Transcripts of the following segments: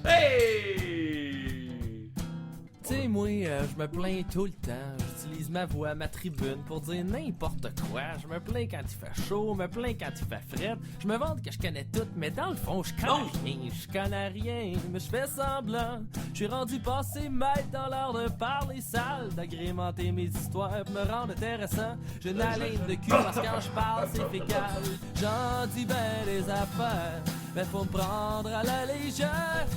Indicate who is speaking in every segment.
Speaker 1: Hey!
Speaker 2: Tu sais, moi, je me plains tout le temps. J'utilise ma voix, ma tribune pour dire n'importe quoi. Je me plains quand il fait chaud, je me plains quand il fait fret. Je me vante que je connais tout, mais dans le fond, je connais rien. Je connais rien, mais je fais semblant. Je suis rendu passé maître dans l'art de parler sale, d'agrémenter mes histoires pour me rendre intéressant. J'ai une haleine de cul parce que quand je parle, c'est fécal. J'en dis ben des affaires, mais faut me prendre à la légère.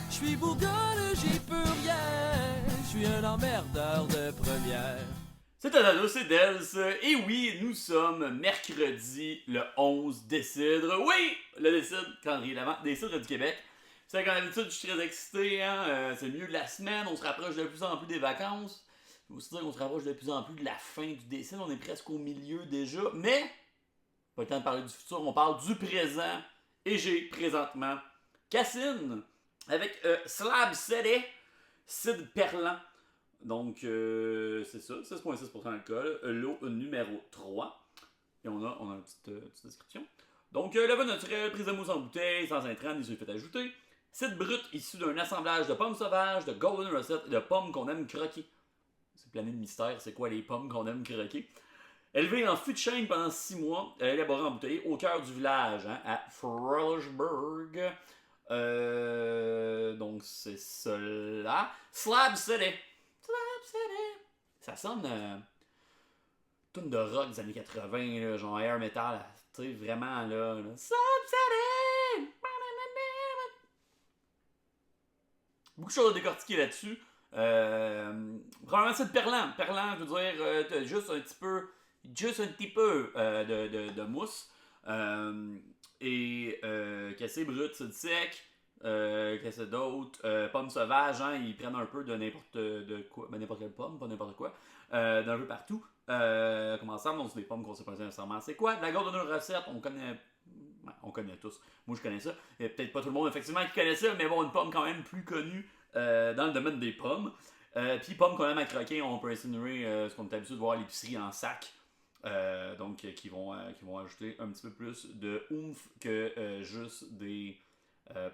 Speaker 2: Je suis bourgogne, j'y peux rien. Je suis un emmerdeur de première.
Speaker 1: C'est Tonado, c'est Dels. Et oui, nous sommes mercredi le 11 décembre. Oui, le décide, calendrier d'avant, décide du Québec. C'est comme d'habitude, je suis très excité. C'est le milieu de la semaine, on se rapproche de plus en plus des vacances. Il faut aussi dire qu'on se rapproche de plus en plus de la fin du décide. On est presque au milieu déjà. Mais, pas le temps de parler du futur, on parle du présent. Et j'ai présentement Cassine avec Slab City, Sid Perlant. Donc, c'est ça, 6,6% d'alcool. L'eau numéro 3. Et on a une petite description. Donc, le vin naturel, prise de mousse en bouteille, sans intrants, ni sulfate ajouté. Cidre brut issu d'un assemblage de pommes sauvages, de golden russet et de pommes qu'on aime croquer. C'est plein de mystère, c'est quoi les pommes qu'on aime croquer? Élevé en fût de chêne pendant 6 mois, élaboré en bouteille au cœur du village, à Frolichburg. Donc c'est cela. Slab City. Slab City. Ça sonne tune de rock des années 80, là, genre air metal, tu sais, vraiment là. Slab City. Beaucoup de choses à décortiquer là-dessus. Probablement c'est de Perlant. Perlant, je veux dire, t'as juste un petit peu de mousse. Cassé brut, c'est sec. Cassé d'autres. Pommes sauvages, hein, ils prennent un peu de n'importe quoi. Ben, n'importe quelle pomme, pas n'importe quoi. D'un peu partout. Comment ça, donc c'est des pommes qu'on sait pas nécessairement c'est quoi. La golden recette, on connaît tous. Moi, je connais ça. Il y a peut-être pas tout le monde, effectivement, qui connaît ça, mais bon, une pomme quand même plus connue dans le domaine des pommes. Puis, pommes qu'on aime à croquer, on peut insinuer ce qu'on est habitué de voir à l'épicerie en sac. Donc, qui vont ajouter un petit peu plus de oomph que juste des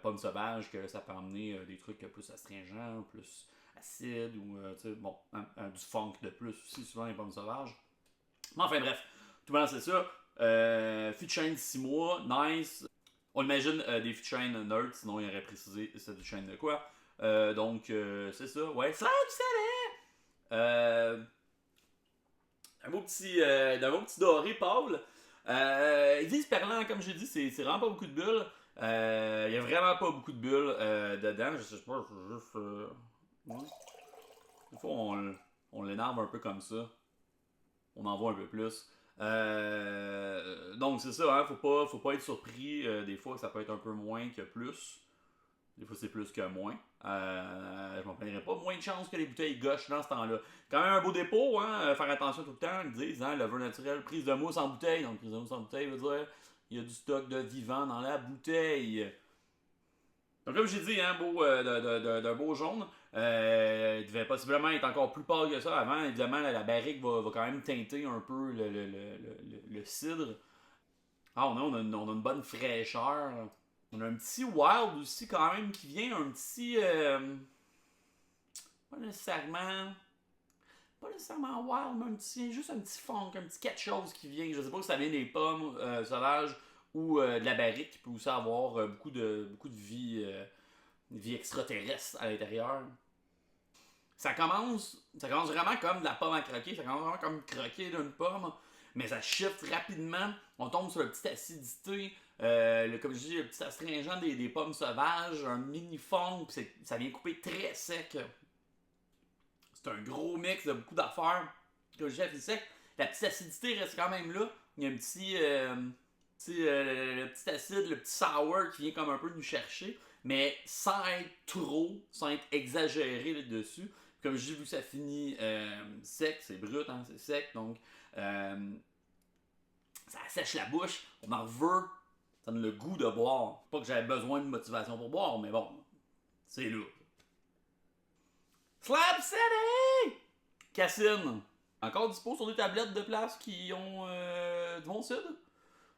Speaker 1: pommes sauvages, que ça peut amener des trucs plus astringents, plus acides, ou du funk de plus aussi, souvent les pommes sauvages. Mais enfin, bref, tout le monde c'est ça. Fût de chêne 6 mois, nice. On imagine des fûts de chêne nerds, sinon il aurait précisé c'est du chêne de quoi. Donc, c'est ça, ouais. Slab City! Un beau petit doré pâle. Ils disent Perlant, comme j'ai dit, c'est vraiment pas beaucoup de bulles. Il y a vraiment pas beaucoup de bulles dedans. Je sais pas, je juste. Ouais. Des fois, on l'énerve un peu comme ça. On en voit un peu plus. Donc, c'est ça, hein, faut pas être surpris. Des fois, ça peut être un peu moins que plus. Des fois, c'est plus que moins. Je m'en plaindrais pas. Moins de chances que les bouteilles gauches dans ce temps-là. Quand même un beau dépôt, hein, faire attention tout le temps. Ils disent, hein, le vin naturel, prise de mousse en bouteille. Donc, prise de mousse en bouteille veut dire il y a du stock de vivant dans la bouteille. Donc, comme j'ai dit, hein, d'un beau jaune. Il devait possiblement être encore plus pâle que ça avant. Évidemment, la barrique va quand même teinter un peu le cidre. Ah, on a une bonne fraîcheur. On a un petit wild aussi quand même qui vient, un petit... pas nécessairement wild, mais juste un petit funk, un petit quelque chose qui vient. Je sais pas si ça vient des pommes sauvages ou de la barrique qui peut aussi avoir beaucoup de vie extraterrestre à l'intérieur. Ça commence vraiment comme de la pomme à croquer, ça commence vraiment comme croquer d'une pomme, mais ça shift rapidement, on tombe sur la petite acidité, comme je dis, le petit astringent des pommes sauvages, un mini fond, puis ça vient couper très sec. C'est un gros mix de beaucoup d'affaires. Comme je dis, c'est sec. La petite acidité reste quand même là. Il y a un petit, le petit acide, le petit sour qui vient comme un peu nous chercher, mais sans être trop, sans être exagéré là-dessus. Comme je dis, vu que ça finit sec, c'est brut, hein, c'est sec, donc ça assèche la bouche, on en veut, ça donne le goût de boire. Pas que j'avais besoin de motivation pour boire, mais bon, c'est là. Slab City! Cassine. Encore dispo sur des tablettes de place qui ont du bon sud.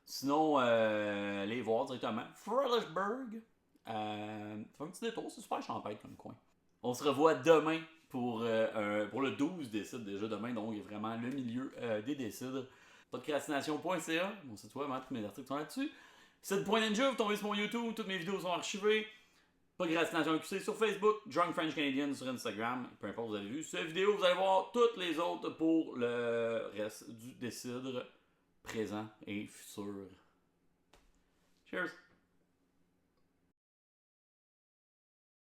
Speaker 1: Sinon, allez voir directement. Frolichburg. Ça fait un petit détour, c'est super champêtre comme coin. On se revoit demain pour le 12 décide déjà demain, donc il y a vraiment le milieu des décides. Podcastination.ca, mon site web, tous mes articles sont là-dessus. Sid.ninja, vous tombez sur mon YouTube, toutes mes vidéos sont archivées. Podcastination QC sur Facebook, Drunk French Canadian sur Instagram, peu importe vous avez vu cette vidéo, vous allez voir toutes les autres pour le reste du décidre présent et futur. Cheers!